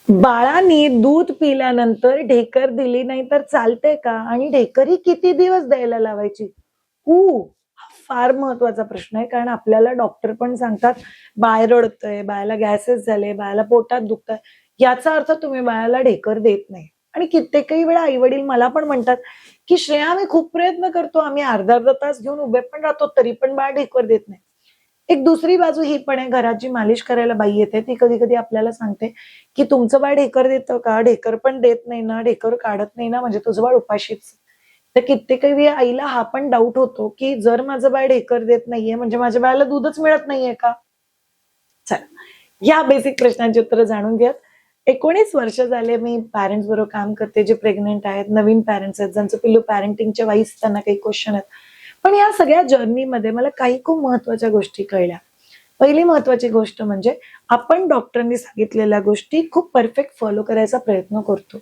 बाळाने दूध पिल्यानंतर ढेकर दिली नाही तर चालते का? आणि ढेकर ही किती दिवस द्यायला लावायची? हा फार महत्वाचा प्रश्न आहे. कारण आपल्याला डॉक्टर पण सांगतात, बाळ रडतंय, बाळाला गॅसेस झाले, बाळाला पोटात दुखतंय. याचा अर्थ तुम्ही बाळाला ढेकर देत नाही. आणि कित्येकही वेळा आई-वडील मला पण म्हणतात, की "श्रेया, आम्ही खूप प्रयत्न करतो. आम्ही अर्धा-अर्धा तास घेऊन उभे पण राहतो, तरी पण बाळ ढेकर देत नाही." एक दुसरी बाजू ही पण आहे, घरात जी मालिश करायला बाई येते, ती कधी-कधी आपल्याला सांगते, की "तुमचं बाळ ढेकर देतं का? ढेकर पण देत नाही ना, ढेकर काढत नाही ना, म्हणजे तुझं बाळ उपाशीच." तर कित्येक वेळी आईला हा पण डाऊट होतो, की जर माझं बाळ ढेकर देत नाहीये, म्हणजे माझ्या बाळाला दूधच मिळत नाहीये का? चला, या बेसिक प्रश्नांची उत्तरं जाणून घेऊयात. 19 वर्ष झाले मी पॅरेंट्स बरोबर काम करते, जे प्रेग्नंट आहेत, नवीन पॅरेंट्स आहेत, ज्यांचं पिल्लू पॅरेंटिंगच्या वाईज त्यांना काही क्वेशन आहेत. पण या सगळ्या जर्नीमध्ये मला काही खूप महत्त्वाच्या गोष्टी कळल्या. पहिली महत्त्वाची गोष्ट म्हणजे आपण डॉक्टरांनी सांगितलेल्या गोष्टी खूप परफेक्ट फॉलो करायचा प्रयत्न करतो.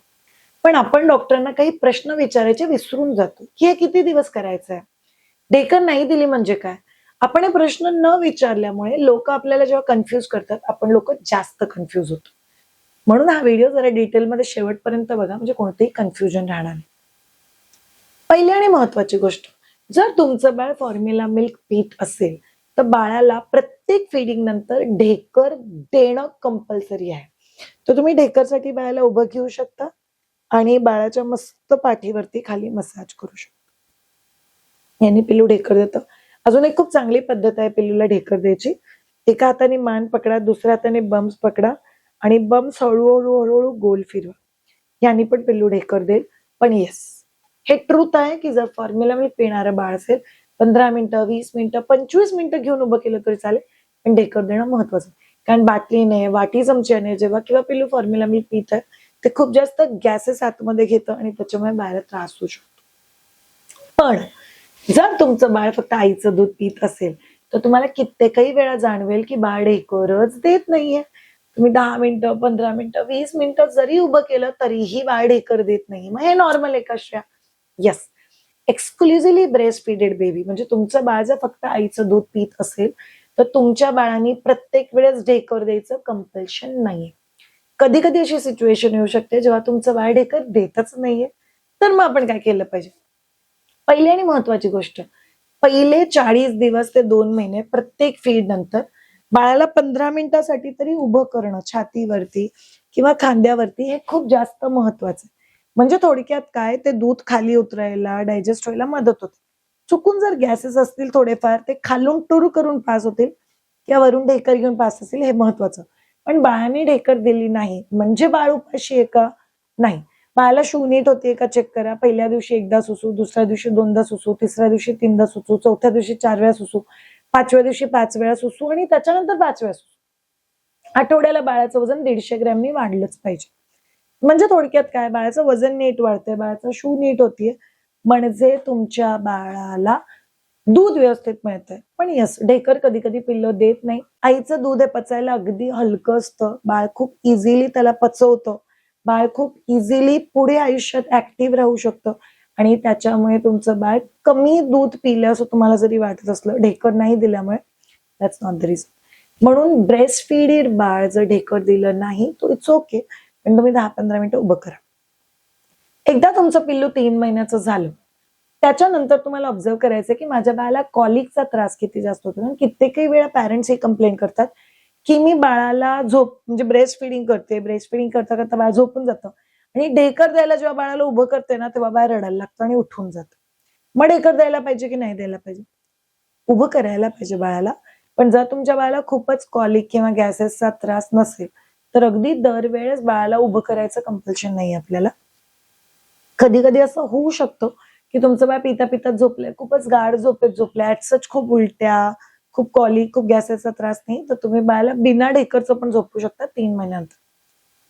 पण आपण डॉक्टरांना काही प्रश्न विचारायचे विसरून जातो, की हे किती दिवस करायचं आहे? ढेकर नाही दिली म्हणजे काय? आपण हे प्रश्न न विचारल्यामुळे लोकं आपल्याला जेव्हा कन्फ्यूज करतात, आपण लोकं जास्त कन्फ्यूज होतो. म्हणून हा व्हिडिओ जरा डिटेलमध्ये शेवटपर्यंत बघा, म्हणजे कोणतेही कन्फ्युजन राहणार नाही. पहिली आणि महत्वाची गोष्ट, जर तुमचं बाळ फॉर्म्युला मिल्क पीत असेल, तर बाळाला प्रत्येक फीडिंग नंतर ढेकर देणं कंपल्सरी आहे. तर तुम्ही ढेकरसाठी बाळाला उभं घेऊ शकता आणि बाळाच्या मस्त पाठीवरती खाली मसाज करू शकता. याने पिल्लू ढेकर देतं. अजून एक खूप चांगली पद्धत आहे पिल्लूला ढेकर द्यायची. एका हाताने मान पकडा, दुसऱ्या हाताने बम्स पकडा आणि बम्स हळू-हळू गोल फिरवा. याने पण पिल्लू ढेकर देईल. पण येस, हे ट्रुथ आहे, की जर फॉर्म्युला मिल्क पिणारं बाळ असेल, 15 मिनिटं, 20 मिनिटं, 25 मिनिटं घेऊन उभं केलं तरी चालेल, पण ढेकर देणं महत्वाचं आहे. कारण बाटलीने, वाटी चमच्याने जेव्हा किंवा पिल्लू फॉर्म्युला मिल्क पितं, ते खूप जास्त गॅसेस आतमध्ये घेतं आणि त्याच्यामुळे बाळाला त्रास होऊ शकतो. पण जर तुमचं बाळ फक्त आईचं दूध पीत असेल, तर तुम्हाला कित्येकही वेळा जाणवेल, की बाळ ढेकरच देत नाहीये. तुम्ही 10 मिनिटं, 15 मिनिटं, 20 मिनिटं जरी उभं केलं, तरीही बाळ ढेकर देत नाही. मग हे नॉर्मल आहे का Shreya? Yes. Exclusively breast feeded baby म्हणजे तुमचं बाळ जर फक्त आईचं दूध पीत असेल, तर तुमच्या बाळाने प्रत्येक वेळेस ढेकर द्यायचं कंपल्शन नाहीये. कधी-कधी अशी सिच्युएशन येऊ शकते, जेव्हा तुमचं बाळ ढेकर देतच नाहीये, तर मग आपण काय केलं पाहिजे? पहिली आणि महत्वाची गोष्ट, पहिले 40 दिवस ते 2 महिने प्रत्येक फीड नंतर बाळाला 15 मिनिटासाठी तरी उभं करणं छातीवरती किंवा खांद्यावरती हे खूप जास्त महत्वाचं आहे. म्हणजे थोडक्यात काय, ते दूध खाली उतरायला, डायजेस्ट व्हायला मदत होते. चुकून जर गॅसेस असतील थोडेफार, ते खालून टुरू करून पास होतील किंवा वरून ढेकर घेऊन पास असेल हे महत्वाचं. पण बाळाने ढेकर दिली नाही म्हणजे बाळ उपाशी आहे का? नाही. बाळाला शू नीट होतीये का चेक करा. पहिल्या दिवशी एकदा सुसू, दुसऱ्या दिवशी 2दा सुसू, तिसऱ्या दिवशी 3दा सुसू, चौथ्या दिवशी 4 वेळा सुसू, 5व्या दिवशी 5 वेळा सुसू आणि त्याच्यानंतर 5 वेळा सुसू. आठवड्याला बाळाचं वजन 150 ग्रॅमनी वाढलंच पाहिजे. म्हणजे थोडक्यात काय, बाळाचं वजन नीट वाढतंय, बाळाचा शू नीट होतीये, म्हणजे तुमच्या बाळाला दूध व्यवस्थित मिळतंय. पण येस, ढेकर कधी-कधी पिल्लं देत नाही. आईचं दूध हे पचायला अगदी हलकं असतं. बाळ खूप इझिली त्याला पचवतं. बाळ खूप इझिली पुढे आयुष्यात ऍक्टिव्ह राहू शकतं आणि त्याच्यामुळे तुमचं बाळ कमी दूध पिलं असं तुम्हाला जरी वाटत असलं, ढेकर नाही दिल्यामुळे, दॅट्स नॉट द रिझन. म्हणून ब्रेस्ट फीडेड बाळ जर ढेकर दिलं नाही, तो इट्स ओके. पण तुम्ही 10-15 मिनिटं उभं करा. एकदा तुमचं पिल्लू 3 महिन्याचं झालं, त्याच्यानंतर तुम्हाला ऑब्झर्व्ह करायचं की माझ्या बाळाला कॉलिकचा त्रास किती जास्त होतो. कारण कित्येकही वेळा पॅरेंट्स ही कंप्लेंट करतात, की मी बाळाला म्हणजे ब्रेस्ट फीडिंग करते, ब्रेस्ट फीडिंग करता-करता बाळ झोपून जातं आणि ढेकर द्यायला जेव्हा बाळाला उभं करते ना, तेव्हा बाळ रडायला लागतं आणि उठून जातं. मग ढेकर द्यायला पाहिजे की नाही द्यायला पाहिजे? उभं करायला पाहिजे बाळाला. पण जर तुमच्या बाळाला खूपच कॉलिक किंवा गॅसेसचा त्रास नसेल, तर अगदी दरवेळेस बाळाला उभं करायचं कंपल्शन नाही आपल्याला. कधी-कधी असं होऊ शकतं, की तुमचं बाळ पिता-पिता झोपलंय, खूपच गाढ झोपेत झोपलंय, ॲट सच खूप उलट्या, खूप कॉलिक, खूप गॅसेसचा त्रास नाही, तर तुम्ही बाळाला बिना ढेकरचं पण झोपवू शकता 3 महिन्यानंतर.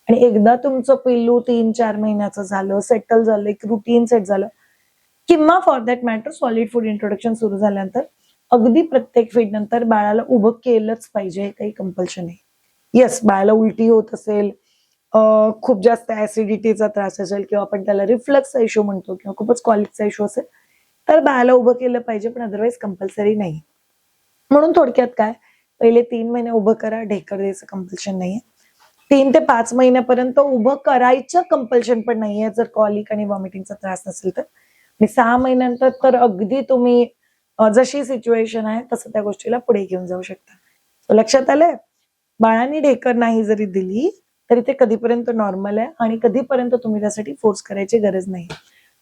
आणि एकदा तुमचं पिल्लू 3-4 महिन्याचं झालं, सेटल झालं, एक रुटीन सेट झालं किंवा for that matter solid food introduction सुरू झाल्यानंतर अगदी प्रत्येक फीड नंतर बाळाला उभं केलंच पाहिजे, हे काही कंपल्शन नाही. येस, बाळाला उलटी होत असेल, खूप जास्त ऍसिडिटीचा त्रास असेल किंवा आपण त्याला रिफ्लक्सचा इश्यू म्हणतो किंवा खूपच कॉलिकचा इश्यू असेल, तर बाळाला उभं केलं पाहिजे, पण अदरवाईज कंपल्सरी नाही. म्हणून थोडक्यात काय, पहिले 3 महिने उभं करा, ढेकर द्यायचं कंपल्शन नाहीये. 3 ते 5 महिन्यापर्यंत उभं करायचं कंपल्शन पण नाहीये जर कॉलिक आणि व्हॉमिटिंगचा त्रास नसेल तर. आणि 6 महिन्यानंतर तर अगदी तुम्ही जशी सिच्युएशन आहे तसं त्या गोष्टीला पुढे घेऊन जाऊ शकता. So लक्षात आलंय? बाळांनी ढेकर नाही जरी दिली तरी ते कधीपर्यंत नॉर्मल आहे आणि कधीपर्यंत तुम्ही त्यासाठी फोर्स करायची गरज नाही.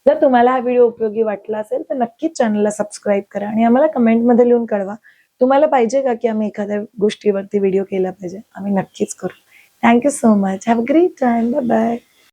जर तुम्हाला हा व्हिडिओ उपयोगी वाटला असेल तर नक्कीच चॅनलला सबस्क्राईब करा आणि आम्हाला कमेंटमध्ये लिहून कळवा. तुम्हाला पाहिजे का की आम्ही एखाद्या गोष्टीवरती व्हिडिओ केला पाहिजे? आम्ही नक्कीच करू. Thank you so much. Have a great time. Bye bye.